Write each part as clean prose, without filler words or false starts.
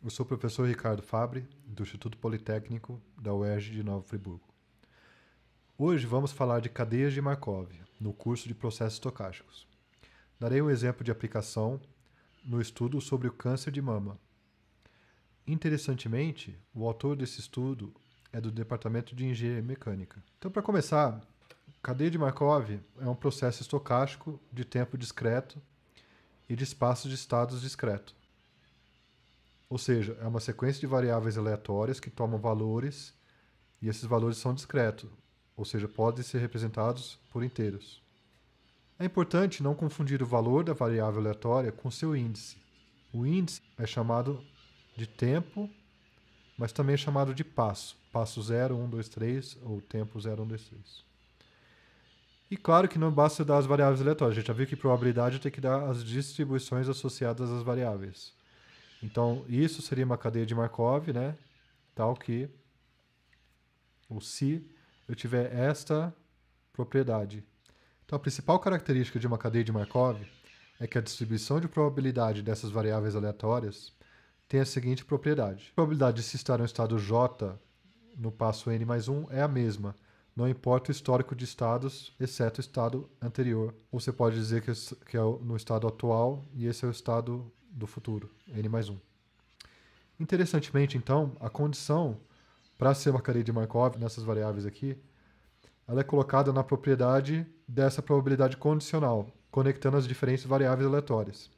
Eu sou o professor Ricardo Fabre, do Instituto Politécnico da UERJ de Nova Friburgo. Hoje vamos falar de cadeias de Markov, no curso de processos estocásticos. Darei um exemplo de aplicação no estudo sobre o câncer de mama. Interessantemente, o autor desse estudo é do Departamento de Engenharia Mecânica. Então, para começar, cadeia de Markov é um processo estocástico de tempo discreto e de espaços de estados discreto. Ou seja, é uma sequência de variáveis aleatórias que tomam valores e esses valores são discretos, ou seja, podem ser representados por inteiros. É importante não confundir o valor da variável aleatória com seu índice. O índice é chamado de tempo, mas também é chamado de passo. Passo 0, 1, 2, 3 ou tempo 0, 1, 2, 3. E claro que não basta dar as variáveis aleatórias. A gente já viu que probabilidade tem que dar as distribuições associadas às variáveis. Então, isso seria uma cadeia de Markov, né? Tal que, ou se eu tiver esta propriedade. Então, a principal característica de uma cadeia de Markov é que a distribuição de probabilidade dessas variáveis aleatórias tem a seguinte propriedade. A probabilidade de se estar no estado J no passo n mais 1 é a mesma, não importa o histórico de estados, exceto o estado anterior. Ou você pode dizer que é no estado atual e esse é o estado do futuro, n mais 1. Interessantemente, então, a condição para ser uma cadeia de Markov nessas variáveis aqui, ela é colocada na propriedade dessa probabilidade condicional, conectando as diferentes variáveis aleatórias,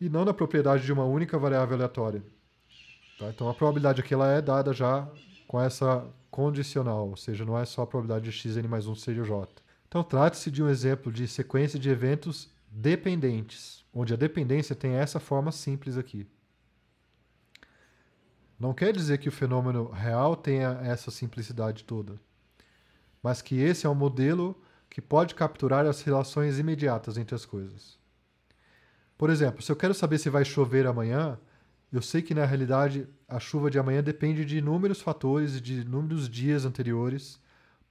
e não na propriedade de uma única variável aleatória. Tá? Então, a probabilidade aqui ela é dada já com essa condicional, ou seja, não é só a probabilidade de xn mais 1 seja j. Então, trata-se de um exemplo de sequência de eventos dependentes, onde a dependência tem essa forma simples aqui. Não quer dizer que o fenômeno real tenha essa simplicidade toda, mas que esse é um modelo que pode capturar as relações imediatas entre as coisas. Por exemplo, se eu quero saber se vai chover amanhã, eu sei que na realidade a chuva de amanhã depende de inúmeros fatores e de inúmeros dias anteriores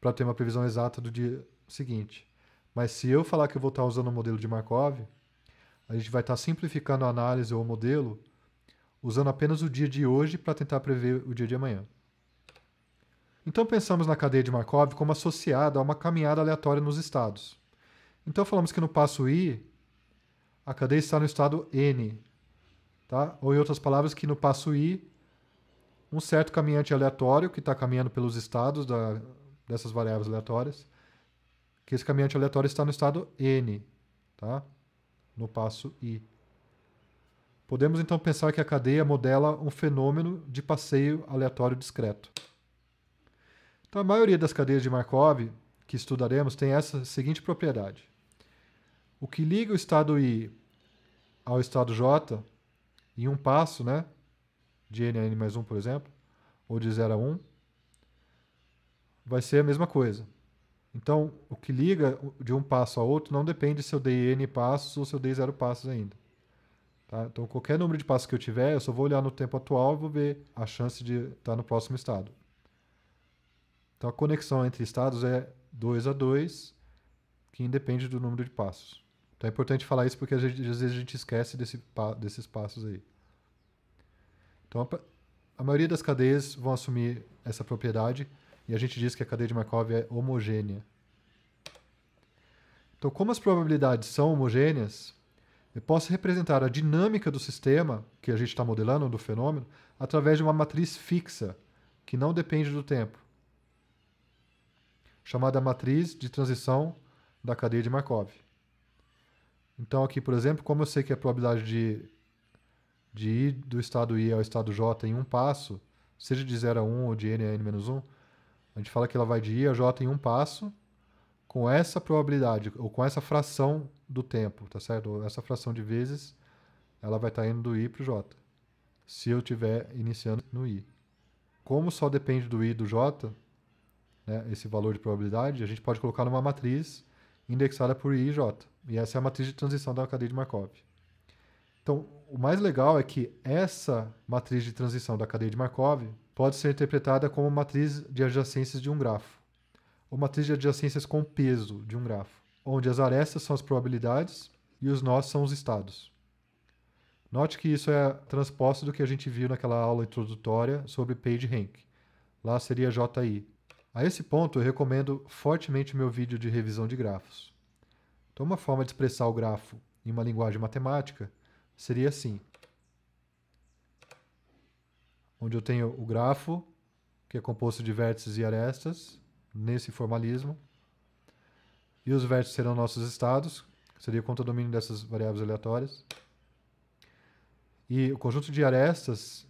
para ter uma previsão exata do dia seguinte. Mas se eu falar que eu vou estar usando o modelo de Markov, a gente vai estar simplificando a análise ou o modelo usando apenas o dia de hoje para tentar prever o dia de amanhã. Então pensamos na cadeia de Markov como associada a uma caminhada aleatória nos estados. Então falamos que no passo I, a cadeia está no estado N. Tá? Ou em outras palavras, que no passo I, um certo caminhante aleatório que está caminhando pelos estados dessas variáveis aleatórias, que esse caminhante aleatório está no estado N, tá? No passo I. Podemos então pensar que a cadeia modela um fenômeno de passeio aleatório discreto. Então, a maioria das cadeias de Markov que estudaremos tem essa seguinte propriedade. O que liga o estado I ao estado J, em um passo, né, de n a n mais 1, por exemplo, ou de 0 a 1, vai ser a mesma coisa. Então, o que liga de um passo a outro não depende se eu dei n passos ou se eu dei 0 passos ainda. Tá? Então, qualquer número de passos que eu tiver, eu só vou olhar no tempo atual e vou ver a chance de estar no próximo estado. Então, a conexão entre estados é 2 a 2, que independe do número de passos. Então, é importante falar isso porque às vezes a gente esquece desses passos aí. Então, a maioria das cadeias vão assumir essa propriedade e a gente diz que a cadeia de Markov é homogênea. Então, como as probabilidades são homogêneas, eu posso representar a dinâmica do sistema que a gente está modelando, do fenômeno, através de uma matriz fixa, que não depende do tempo, chamada matriz de transição da cadeia de Markov. Então, aqui, por exemplo, como eu sei que a probabilidade de ir do estado I ao estado J em um passo, seja de 0 a 1 ou de n a n-1, a gente fala que ela vai de I a J em um passo com essa probabilidade, ou com essa fração do tempo, tá certo? Ou essa fração de vezes, ela vai estar indo do I para o J, se eu estiver iniciando no I. Como só depende do I e do J, né, esse valor de probabilidade, a gente pode colocar numa matriz indexada por I e J. E essa é a matriz de transição da cadeia de Markov. Então, o mais legal é que essa matriz de transição da cadeia de Markov pode ser interpretada como matriz de adjacências de um grafo, ou matriz de adjacências com peso de um grafo, onde as arestas são as probabilidades e os nós são os estados. Note que isso é transposto do que a gente viu naquela aula introdutória sobre PageRank. Lá seria JI. A esse ponto, eu recomendo fortemente o meu vídeo de revisão de grafos. Então, uma forma de expressar o grafo em uma linguagem matemática seria assim. Onde eu tenho o grafo, que é composto de vértices e arestas, nesse formalismo. E os vértices serão nossos estados, que seria o condomínio dessas variáveis aleatórias. E o conjunto de arestas,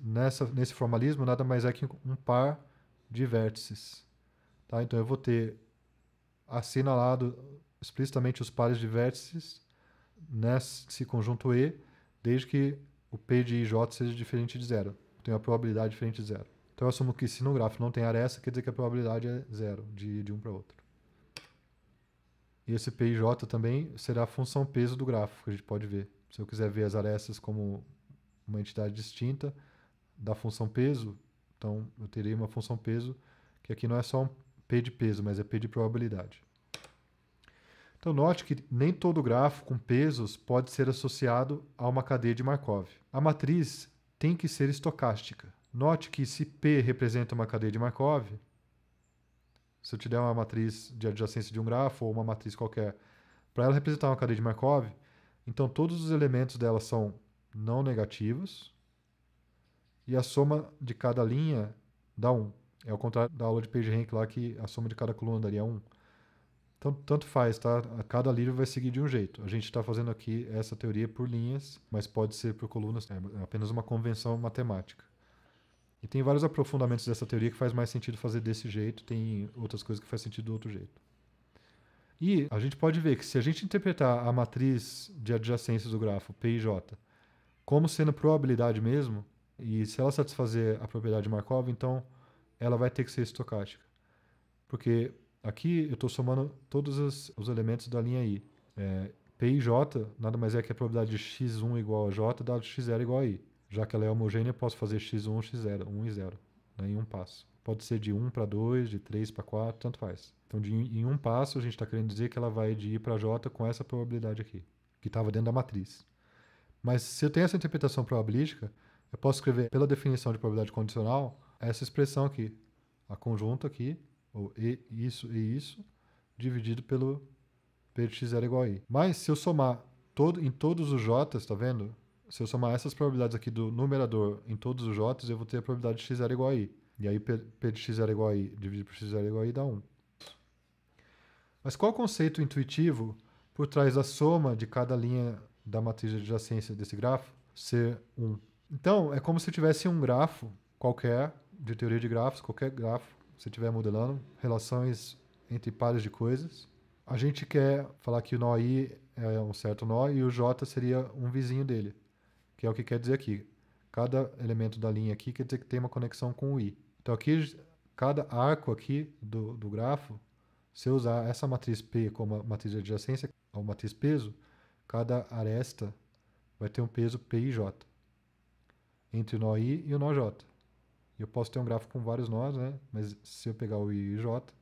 nesse formalismo, nada mais é que um par de vértices. Tá? Então, eu vou ter assinalado explicitamente os pares de vértices nesse conjunto E, desde que o P de IJ seja diferente de zero. Tem uma probabilidade diferente de zero. Então, eu assumo que se no gráfico não tem aresta, quer dizer que a probabilidade é zero, de ir de um para outro. E esse PIJ também será a função peso do gráfico, que a gente pode ver. Se eu quiser ver as arestas como uma entidade distinta da função peso, então eu terei uma função peso, que aqui não é só um P de peso, mas é P de probabilidade. Então, note que nem todo grafo com pesos pode ser associado a uma cadeia de Markov. A matriz tem que ser estocástica. Note que se P representa uma cadeia de Markov, se eu te der uma matriz de adjacência de um grafo ou uma matriz qualquer, para ela representar uma cadeia de Markov, então todos os elementos dela são não negativos e a soma de cada linha dá 1. É ao contrário da aula de PageRank lá que a soma de cada coluna daria 1. Então, tanto faz, tá? Cada livro vai seguir de um jeito. A gente está fazendo aqui essa teoria por linhas, mas pode ser por colunas, é apenas uma convenção matemática. E tem vários aprofundamentos dessa teoria que faz mais sentido fazer desse jeito, tem outras coisas que faz sentido do outro jeito. E a gente pode ver que se a gente interpretar a matriz de adjacências do grafo, P e J, como sendo probabilidade mesmo, e se ela satisfazer a propriedade de Markov, então ela vai ter que ser estocástica. Porque aqui eu estou somando todos os elementos da linha I. P e J nada mais é que a probabilidade de x1 igual a J dado x0 igual a I. Já que ela é homogênea, eu posso fazer x1, x0, 1 e 0, né, em um passo. Pode ser de 1 para 2, de 3 para 4, tanto faz. Então, em um passo, a gente está querendo dizer que ela vai de I para J com essa probabilidade aqui, que estava dentro da matriz. Mas se eu tenho essa interpretação probabilística, eu posso escrever pela definição de probabilidade condicional essa expressão aqui. A conjunta aqui, ou isso e isso, dividido pelo P de x0 igual a I. Mas se eu somar em todos os J's, está vendo? Se eu somar essas probabilidades aqui do numerador em todos os J's, eu vou ter a probabilidade de x0 igual a I. E aí P de x0 igual a I dividido por x0 igual a I dá 1. Mas qual o conceito intuitivo por trás da soma de cada linha da matriz de adjacência desse grafo ser 1? Então, é como se eu tivesse um grafo qualquer, de teoria de grafos, qualquer grafo, se estiver modelando, relações entre pares de coisas. A gente quer falar que o nó I é um certo nó e o J seria um vizinho dele, que é o que quer dizer aqui. Cada elemento da linha aqui quer dizer que tem uma conexão com o I. Então aqui, cada arco aqui do grafo, se eu usar essa matriz P como a matriz de adjacência, ou matriz peso, cada aresta vai ter um peso P e J, entre o nó I e o nó J. E eu posso ter um gráfico com vários nós, né? Mas se eu pegar o I e J,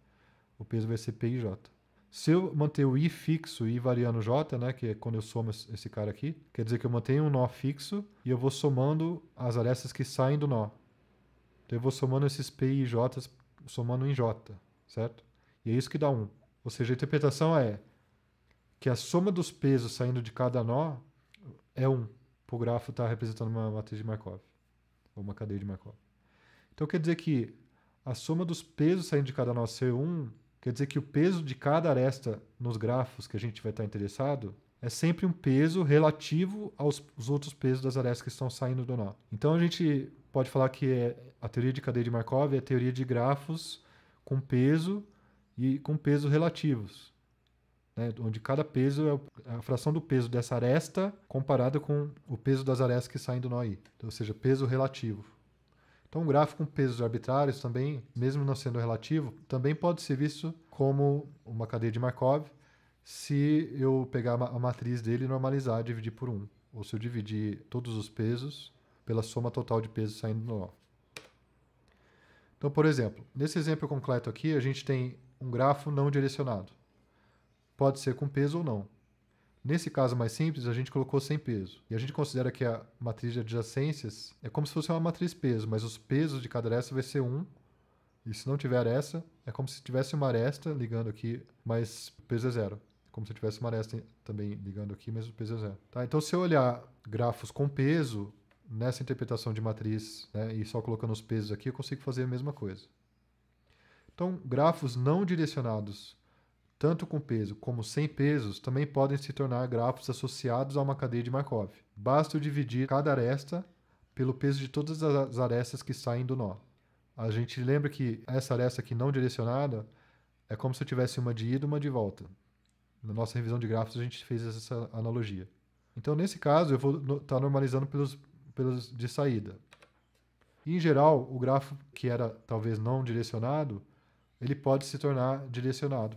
o peso vai ser P e J. Se eu manter o I fixo e I variando J, né, que é quando eu somo esse cara aqui, quer dizer que eu mantenho um nó fixo e eu vou somando as arestas que saem do nó. Então eu vou somando esses P e J, somando em J, certo? E é isso que dá 1. Ou seja, a interpretação é que a soma dos pesos saindo de cada nó é 1. O grafo está representando uma matriz de Markov, ou uma cadeia de Markov. Então quer dizer que a soma dos pesos saindo de cada nó ser 1, quer dizer que o peso de cada aresta nos grafos que a gente vai estar interessado é sempre um peso relativo aos outros pesos das arestas que estão saindo do nó. Então a gente pode falar que a teoria de cadeia de Markov é a teoria de grafos com peso e com pesos relativos, né, onde cada peso é a fração do peso dessa aresta comparada com o peso das arestas que saem do nó I. Então, ou seja, peso relativo. Então, um gráfico com pesos arbitrários também, mesmo não sendo relativo, também pode ser visto como uma cadeia de Markov se eu pegar a matriz dele e normalizar, dividir por 1. Ou se eu dividir todos os pesos pela soma total de pesos saindo do nó. Então, por exemplo, nesse exemplo concreto aqui, a gente tem um grafo não direcionado. Pode ser com peso ou não. Nesse caso mais simples, a gente colocou sem peso. E a gente considera que a matriz de adjacências é como se fosse uma matriz peso, mas os pesos de cada aresta vai ser 1. E se não tiver aresta, é como se tivesse uma aresta ligando aqui, mas o peso é 0. É como se tivesse uma aresta também ligando aqui, mas o peso é 0. Tá? Então, se eu olhar grafos com peso, nessa interpretação de matriz, né, e só colocando os pesos aqui, eu consigo fazer a mesma coisa. Então, grafos não direcionados, tanto com peso como sem pesos, também podem se tornar grafos associados a uma cadeia de Markov. Basta eu dividir cada aresta pelo peso de todas as arestas que saem do nó. A gente lembra que essa aresta aqui não direcionada é como se eu tivesse uma de ida e uma de volta. Na nossa revisão de grafos a gente fez essa analogia. Então, nesse caso, eu vou estar normalizando pelos de saída. E, em geral, o grafo que era talvez não direcionado, ele pode se tornar direcionado.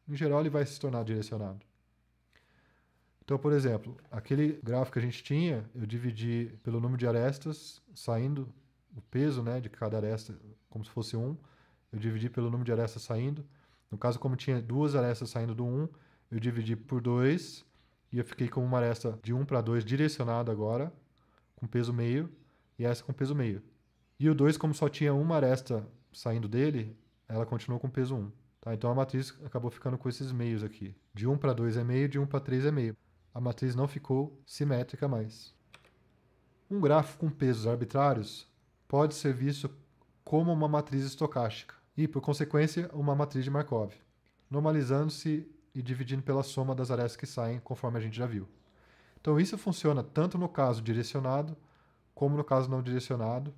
Em geral, ele vai se tornar direcionado. Então, por exemplo, aquele gráfico que a gente tinha, eu dividi pelo número de arestas saindo, o peso, né, de cada aresta, como se fosse 1, eu dividi pelo número de arestas saindo. No caso, como tinha duas arestas saindo do 1, eu dividi por 2, e eu fiquei com uma aresta de 1 para 2 direcionado agora, com peso meio, e essa com peso meio. E o 2, como só tinha uma aresta saindo dele, ela continuou com peso 1. Tá? Então a matriz acabou ficando com esses meios aqui. De 1 para 2 é meio, de 1 para 3 é meio. A matriz não ficou simétrica mais. Um gráfico com pesos arbitrários pode ser visto como uma matriz estocástica e, por consequência, uma matriz de Markov, normalizando-se e dividindo pela soma das arestas que saem, conforme a gente já viu. Então isso funciona tanto no caso direcionado como no caso não direcionado,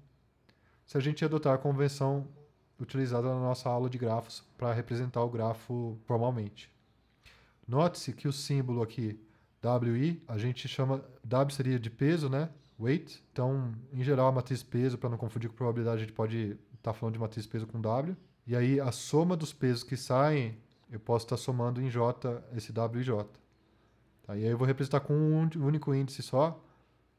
se a gente adotar a convenção utilizada na nossa aula de grafos para representar o grafo formalmente. Note-se que o símbolo aqui, WI, a gente chama, W seria de peso, né? Weight. Então, em geral, a matriz peso, para não confundir com probabilidade, a gente pode estar falando de matriz peso com W. E aí, a soma dos pesos que saem, eu posso estar somando em J esse W e J. Tá? E aí eu vou representar com um único índice só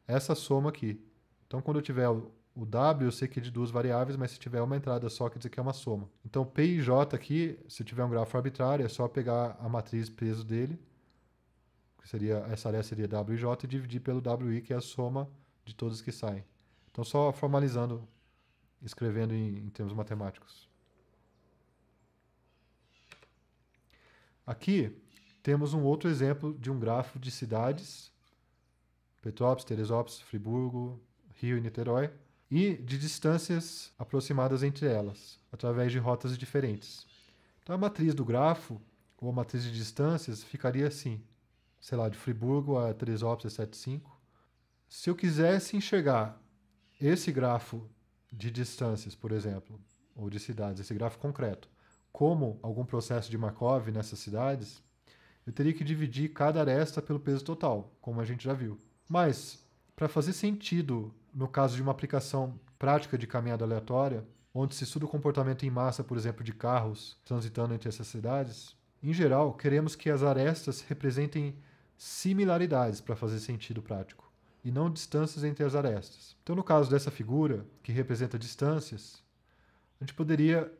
essa soma aqui. Então, quando eu tiver o W, eu sei que é de duas variáveis, mas se tiver uma entrada só, quer dizer que é uma soma. Então, P e J aqui, se tiver um grafo arbitrário, é só pegar a matriz peso dele, que seria, essa aresta seria W e J, e dividir pelo WI, que é a soma de todos que saem. Então, só formalizando, escrevendo em termos matemáticos. Aqui, temos um outro exemplo de um grafo de cidades, Petrópolis, Teresópolis, Friburgo, Rio e Niterói, e de distâncias aproximadas entre elas, através de rotas diferentes. Então, a matriz do grafo, ou a matriz de distâncias, ficaria assim. Sei lá, de Friburgo a Teresópolis é 7,5. Se eu quisesse enxergar esse grafo de distâncias, por exemplo, ou de cidades, esse grafo concreto, como algum processo de Markov nessas cidades, eu teria que dividir cada aresta pelo peso total, como a gente já viu. Mas, para fazer sentido no caso de uma aplicação prática de caminhada aleatória, onde se estuda o comportamento em massa, por exemplo, de carros transitando entre essas cidades, em geral, queremos que as arestas representem similaridades para fazer sentido prático, e não distâncias entre as arestas. Então, no caso dessa figura, que representa distâncias, a gente poderia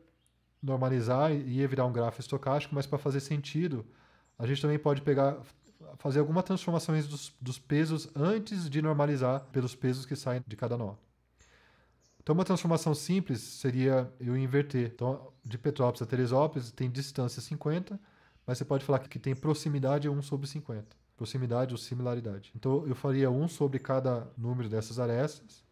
normalizar e ia virar um grafo estocástico, mas para fazer sentido, a gente também pode fazer algumas transformações dos pesos antes de normalizar pelos pesos que saem de cada nó. Então, uma transformação simples seria eu inverter. Então, de Petrópolis a Teresópolis tem distância 50, mas você pode falar que tem proximidade 1 sobre 50. Proximidade ou similaridade. Então, eu faria 1 sobre cada número dessas arestas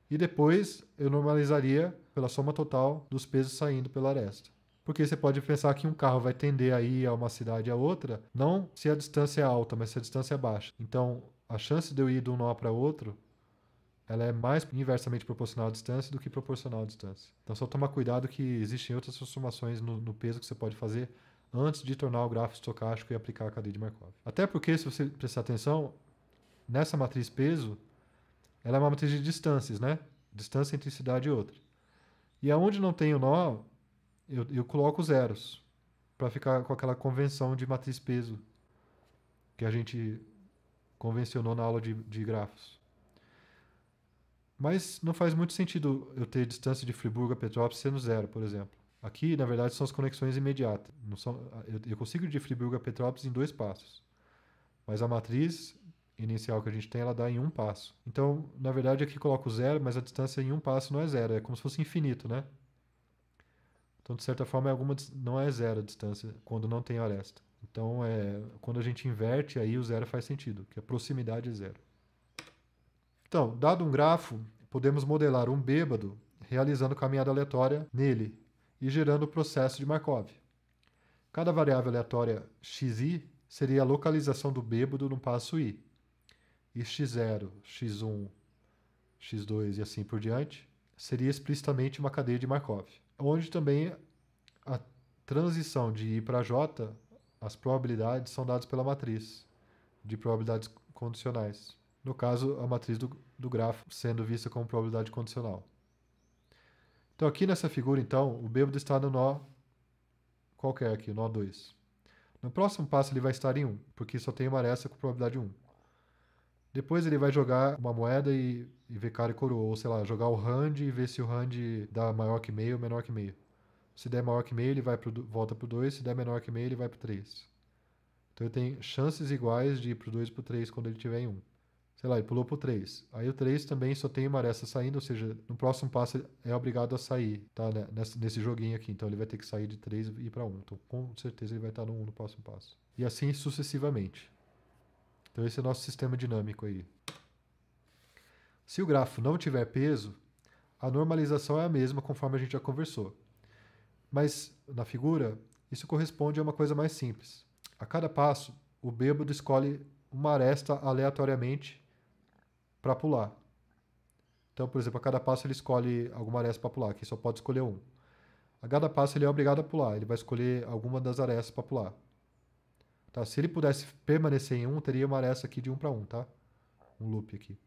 e depois eu normalizaria pela soma total dos pesos saindo pela aresta. Porque você pode pensar que um carro vai tender a ir a uma cidade a outra, não se a distância é alta, mas se a distância é baixa. Então, a chance de eu ir de um nó para outro, ela é mais inversamente proporcional à distância do que proporcional à distância. Então, só tomar cuidado que existem outras transformações no peso que você pode fazer antes de tornar o grafo estocástico e aplicar a cadeia de Markov. Até porque, se você prestar atenção, nessa matriz peso, ela é uma matriz de distâncias, né? Distância entre cidade e outra. E aonde não tem o nó, eu coloco zeros, para ficar com aquela convenção de matriz peso que a gente convencionou na aula de grafos. Mas não faz muito sentido eu ter distância de Friburgo a Petrópolis sendo zero, por exemplo. Aqui, na verdade, são as conexões imediatas. Não são, eu consigo ir de Friburgo a Petrópolis em 2 passos. Mas a matriz inicial que a gente tem, ela dá em um passo. Então, na verdade, aqui coloco zero, mas a distância em um passo não é zero, é como se fosse infinito, né? Então, de certa forma, não é zero a distância quando não tem aresta. Então, quando a gente inverte, aí o zero faz sentido, que a proximidade é zero. Então, dado um grafo, podemos modelar um bêbado realizando caminhada aleatória nele e gerando o processo de Markov. Cada variável aleatória xi seria a localização do bêbado no passo i. E x0, x1, x2 e assim por diante seria explicitamente uma cadeia de Markov, onde também a transição de i para j, as probabilidades são dadas pela matriz de probabilidades condicionais. No caso, a matriz do grafo sendo vista como probabilidade condicional. Então, aqui nessa figura, então, o bêbado está no nó qualquer aqui, nó 2. No próximo passo, ele vai estar em 1, porque só tem uma aresta com probabilidade 1. Depois, ele vai jogar uma moeda e ver cara e coroa, ou sei lá, jogar o hand e ver se o hand dá maior que meio ou menor que meio. Se der maior que meio, ele volta para o 2, se der menor que meio, ele vai para o 3. Então, ele tem chances iguais de ir para o 2 e para o 3 quando ele estiver em 1. Sei lá, ele pulou para o 3. Aí o 3 também só tem uma aresta saindo, ou seja, no próximo passo é obrigado a sair, tá? Né? Nesse joguinho aqui. Então ele vai ter que sair de 3 e ir para 1. Então com certeza ele vai estar no 1 no próximo passo. E assim sucessivamente. Então esse é o nosso sistema dinâmico aí. Se o grafo não tiver peso, a normalização é a mesma conforme a gente já conversou. Mas na figura, isso corresponde a uma coisa mais simples. A cada passo, o bêbado escolhe uma aresta aleatoriamente para pular. Então, por exemplo, a cada passo ele escolhe alguma aresta para pular, que só pode escolher um. A cada passo ele é obrigado a pular, ele vai escolher alguma das arestas para pular. Tá? Se ele pudesse permanecer em 1, teria uma aresta aqui de 1 para 1, tá? Um loop aqui.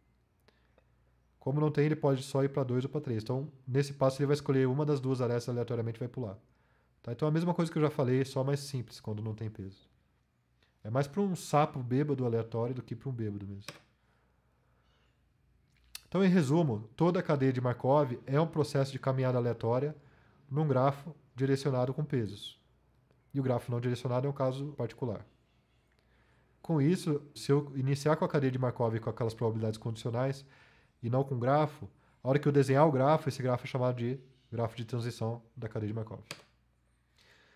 Como não tem, ele pode só ir para 2 ou para 3. Então, nesse passo ele vai escolher uma das duas arestas aleatoriamente e vai pular. Tá? Então, a mesma coisa que eu já falei, só mais simples, quando não tem peso. É mais para um sapo bêbado aleatório do que para um bêbado mesmo. Então, em resumo, toda a cadeia de Markov é um processo de caminhada aleatória num grafo direcionado com pesos. E o grafo não direcionado é um caso particular. Com isso, se eu iniciar com a cadeia de Markov com aquelas probabilidades condicionais e não com grafo, a hora que eu desenhar o grafo, esse grafo é chamado de grafo de transição da cadeia de Markov.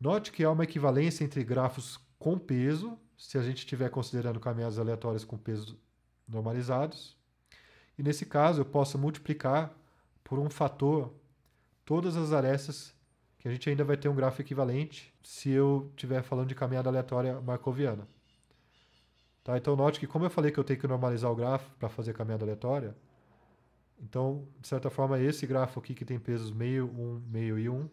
Note que há uma equivalência entre grafos com peso, se a gente estiver considerando caminhadas aleatórias com pesos normalizados. E nesse caso, eu posso multiplicar por um fator todas as arestas, que a gente ainda vai ter um grafo equivalente se eu estiver falando de caminhada aleatória markoviana. Tá? Então, note que como eu falei que eu tenho que normalizar o grafo para fazer a caminhada aleatória, então, de certa forma, esse grafo aqui que tem pesos meio, 1, meio e 1,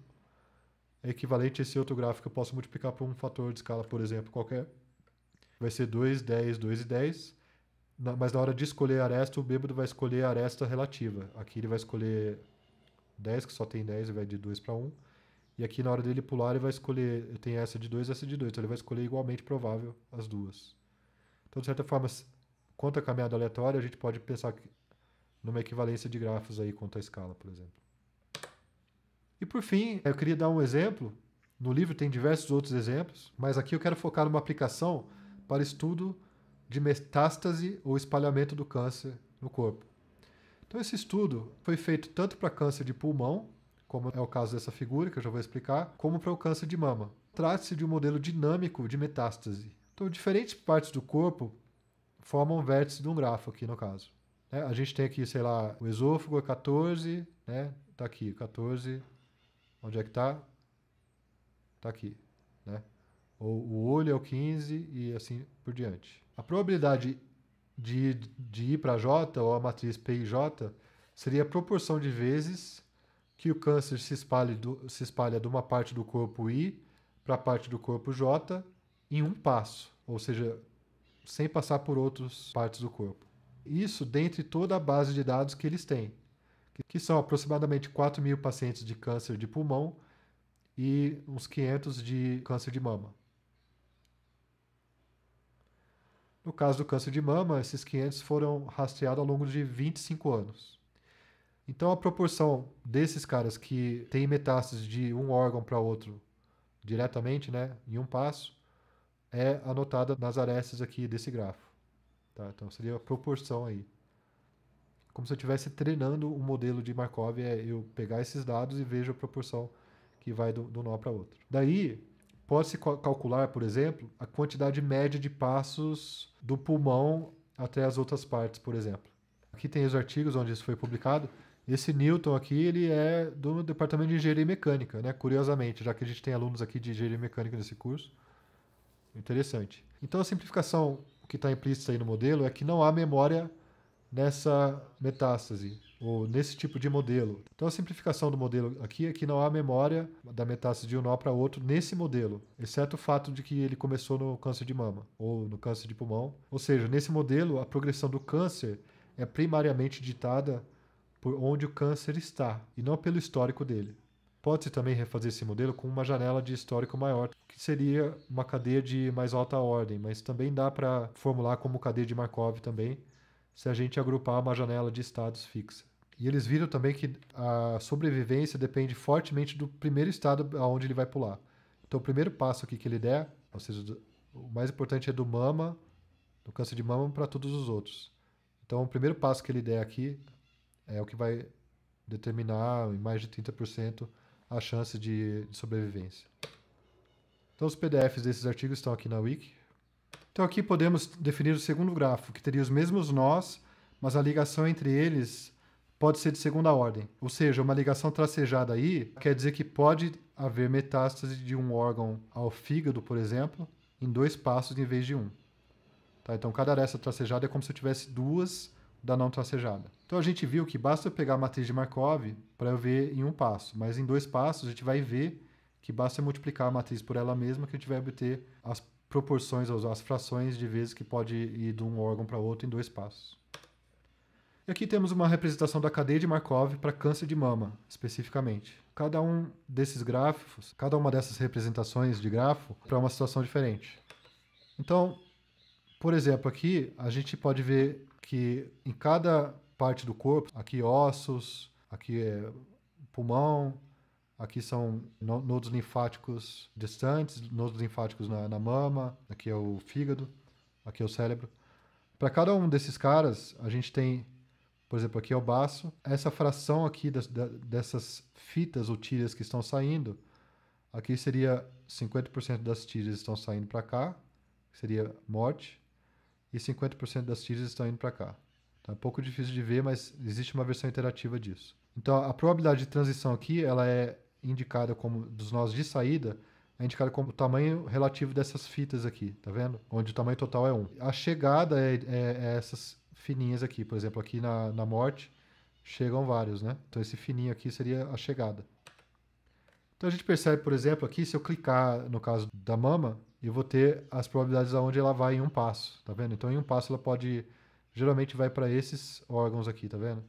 é equivalente a esse outro gráfico que eu posso multiplicar por um fator de escala, por exemplo, qualquer. Vai ser 2, 10, 2 e 10. Mas na hora de escolher a aresta, o bêbado vai escolher a aresta relativa. Aqui ele vai escolher 10, que só tem 10, e vai de 2 para 1. E aqui na hora dele pular, ele vai escolher, tem essa de 2 e essa de 2. Então ele vai escolher igualmente provável as duas. Então, de certa forma, quanto à caminhada aleatória, a gente pode pensar numa equivalência de grafos aí quanto à escala, por exemplo. E por fim, eu queria dar um exemplo. No livro tem diversos outros exemplos, mas aqui eu quero focar numa aplicação para estudo de metástase ou espalhamento do câncer no corpo. Então, esse estudo foi feito tanto para câncer de pulmão, como é o caso dessa figura, que eu já vou explicar, como para o câncer de mama. Trata-se de um modelo dinâmico de metástase. Então, diferentes partes do corpo formam um vértice de um grafo aqui, no caso. A gente tem aqui, sei lá, o esôfago é 14, né? Tá aqui, 14. Onde é que tá? Tá aqui, né? O olho é o 15 e assim por diante. A probabilidade de ir para J, ou a matriz PIJ, seria a proporção de vezes que o câncer se espalha de uma parte do corpo I para a parte do corpo J em um passo, ou seja, sem passar por outras partes do corpo. Isso dentre toda a base de dados que eles têm, que são aproximadamente 4.000 pacientes de câncer de pulmão e uns 500 de câncer de mama. No caso do câncer de mama, esses 500 foram rastreados ao longo de 25 anos. Então, a proporção desses caras que têm metástases de um órgão para outro diretamente, né, em um passo, é anotada nas arestas aqui desse grafo. tá? Então seria a proporção aí. Como se eu estivesse treinando um modelo de Markov, eu pegar esses dados e vejo a proporção que vai do nó para outro. Daí, pode-se calcular, por exemplo, a quantidade média de passos do pulmão até as outras partes, por exemplo. Aqui tem os artigos onde isso foi publicado. Esse Newton aqui, ele é do departamento de engenharia mecânica, né? Curiosamente, já que a gente tem alunos aqui de engenharia mecânica nesse curso. Interessante. Então, a simplificação que está implícita aí no modelo é que não há memória nessa metástase, ou nesse tipo de modelo. Então, a simplificação do modelo aqui é que não há memória da metástase de um nó para outro nesse modelo, exceto o fato de que ele começou no câncer de mama, ou no câncer de pulmão. Ou seja, nesse modelo, a progressão do câncer é primariamente ditada por onde o câncer está, e não pelo histórico dele. Pode-se também refazer esse modelo com uma janela de histórico maior, que seria uma cadeia de mais alta ordem, mas também dá para formular como cadeia de Markov também, se a gente agrupar uma janela de estados fixa. E eles viram também que a sobrevivência depende fortemente do primeiro estado aonde ele vai pular. Então, o primeiro passo aqui que ele der, ou seja, o mais importante é do mama, do câncer de mama, para todos os outros. Então, o primeiro passo que ele der aqui é o que vai determinar em mais de 30% a chance de sobrevivência. Então, os PDFs desses artigos estão aqui na Wiki. Então, aqui podemos definir o segundo grafo, que teria os mesmos nós, mas a ligação entre eles pode ser de segunda ordem. Ou seja, uma ligação tracejada aí quer dizer que pode haver metástase de um órgão ao fígado, por exemplo, em 2 passos em vez de 1. Tá? Então, cada aresta tracejada é como se eu tivesse 2 da não tracejada. Então, a gente viu que basta eu pegar a matriz de Markov para eu ver em 1 passo, mas em 2 passos a gente vai ver que basta multiplicar a matriz por ela mesma que a gente vai obter as proporções, as frações de vezes que pode ir de um órgão para outro em 2 passos. E aqui temos uma representação da cadeia de Markov para câncer de mama, especificamente. Cada um desses grafos, cada uma dessas representações de grafo, para uma situação diferente. Então, por exemplo, aqui a gente pode ver que em cada parte do corpo, aqui ossos, aqui é pulmão, aqui são nodos linfáticos distantes, nodos linfáticos na mama, aqui é o fígado, aqui é o cérebro. Para cada um desses caras, a gente tem, por exemplo, aqui é o baço. Essa fração aqui dessas fitas ou tiras que estão saindo, aqui seria 50% das tiras estão saindo para cá, que seria morte, e 50% das tiras estão indo para cá. Tá um pouco difícil de ver, mas existe uma versão interativa disso. Então, a probabilidade de transição aqui, ela é indicada como, dos nós de saída, é indicada como o tamanho relativo dessas fitas aqui, tá vendo? Onde o tamanho total é 1. A chegada é essas fininhas aqui. Por exemplo, aqui na morte, chegam vários, né? Então, esse fininho aqui seria a chegada. Então, a gente percebe, por exemplo, aqui, se eu clicar no caso da mama, eu vou ter as probabilidades aonde ela vai em 1 passo, tá vendo? Então, em 1 passo, ela pode... Geralmente vai para esses órgãos aqui, tá vendo?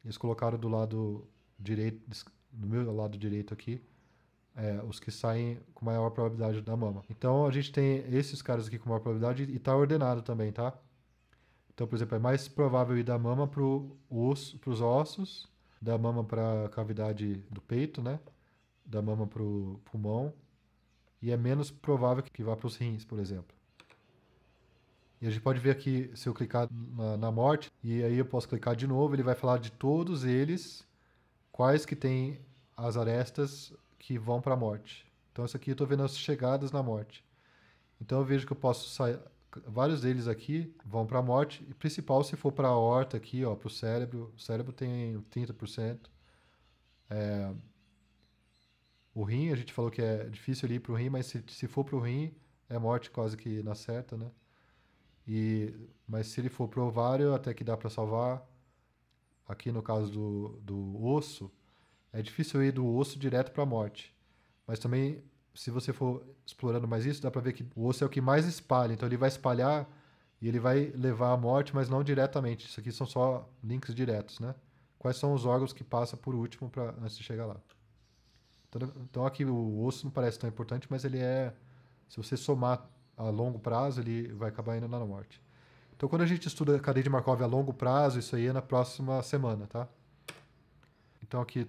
Eles colocaram do lado direito, no meu lado direito aqui, os que saem com maior probabilidade da mama. Então, a gente tem esses caras aqui com maior probabilidade e está ordenado também, tá? Então, por exemplo, é mais provável ir da mama para os ossos, da mama para a cavidade do peito, né? Da mama para o pulmão, e é menos provável que vá para os rins, por exemplo. E a gente pode ver aqui, se eu clicar na morte, e aí eu posso clicar de novo, ele vai falar de todos eles, quais que tem as arestas que vão para a morte. Então, isso aqui eu estou vendo as chegadas na morte. Então, eu vejo que eu posso sair... Vários deles aqui vão para a morte, e principal se for para a aorta aqui, ó, para o cérebro. O cérebro tem 30%. O rim, a gente falou que é difícil ir para o rim, mas se for para o rim, é morte quase que na certa, né? Mas se ele for para o ovário, até que dá para salvar. Aqui no caso do osso, é difícil ir do osso direto para a morte. Mas também, se você for explorando mais isso, dá para ver que o osso é o que mais espalha. Então ele vai espalhar e ele vai levar à morte, mas não diretamente. Isso aqui são só links diretos, né? Quais são os órgãos que passam por último antes de chegar lá. Então aqui o osso não parece tão importante, mas ele é... Se você somar a longo prazo, ele vai acabar indo na morte. Então, quando a gente estuda a cadeia de Markov a longo prazo, isso aí é na próxima semana, tá? Então, aqui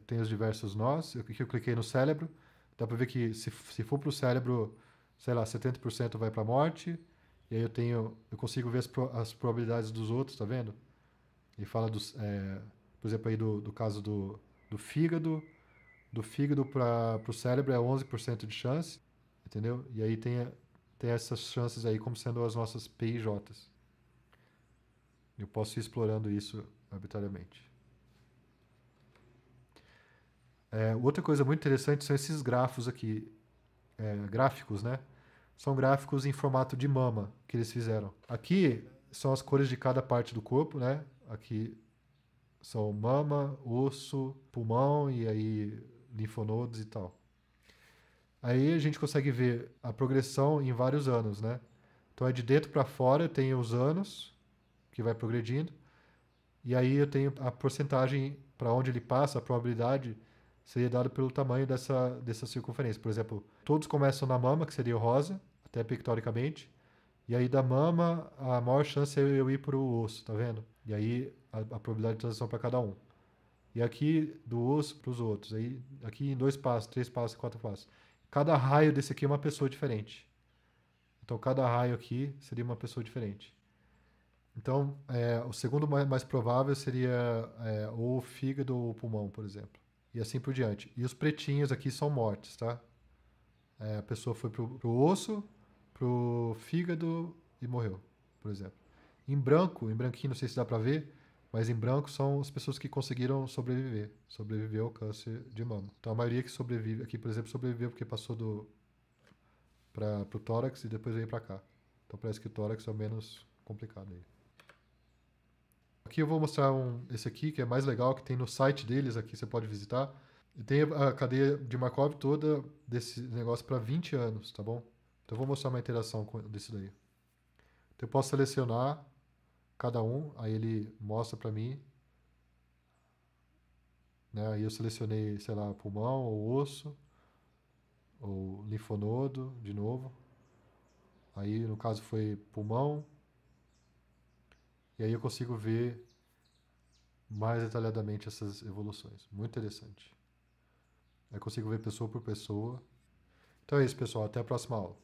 tem os diversos nós. Aqui eu cliquei no cérebro. Dá para ver que se for para o cérebro, sei lá, 70% vai para a morte E aí eu consigo ver as probabilidades dos outros, tá vendo? E fala por exemplo, aí do caso do fígado. Do fígado para o cérebro é 11% de chance, entendeu? E aí tem essas chances aí como sendo as nossas PIJs. Eu posso ir explorando isso arbitrariamente. Outra coisa muito interessante são esses grafos aqui, gráficos, né? São gráficos em formato de mama que eles fizeram. Aqui são as cores de cada parte do corpo, né? Aqui são mama, osso, pulmão e aí linfonodos e tal. Aí a gente consegue ver a progressão em vários anos, né? Então é de dentro para fora, tem os anos que vai progredindo, e aí eu tenho a porcentagem para onde ele passa, a probabilidade seria dada pelo tamanho dessa circunferência. Por exemplo, todos começam na mama, que seria o rosa, até pictoricamente, e aí da mama a maior chance é eu ir para o osso, tá vendo? E aí a probabilidade de transição para cada um. E aqui do osso para os outros. Aí aqui em 2 passos, 3 passos, 4 passos. Cada raio desse aqui é uma pessoa diferente. Então cada raio aqui seria uma pessoa diferente. Então o segundo mais provável seria ou o fígado ou o pulmão, por exemplo. E assim por diante. E os pretinhos aqui são mortes, tá? A pessoa foi pro osso, pro fígado e morreu, por exemplo. Em branco, em branquinho, não sei se dá pra ver, mas em branco são as pessoas que conseguiram sobreviver ao câncer de mama. Então a maioria que sobrevive, aqui por exemplo, sobreviveu porque passou pro tórax e depois veio pra cá. Então parece que o tórax é o menos complicado aí. Aqui eu vou mostrar esse aqui, que é mais legal, que tem no site deles, aqui você pode visitar. E tem a cadeia de Markov toda desse negócio para 20 anos, tá bom? Então eu vou mostrar uma interação desse daí. Então eu posso selecionar cada um, aí ele mostra para mim, né? Aí eu selecionei, sei lá, pulmão ou osso, ou linfonodo, de novo. Aí no caso foi pulmão. E aí eu consigo ver mais detalhadamente essas evoluções. Muito interessante. Aí eu consigo ver pessoa por pessoa. Então é isso, pessoal. Até a próxima aula.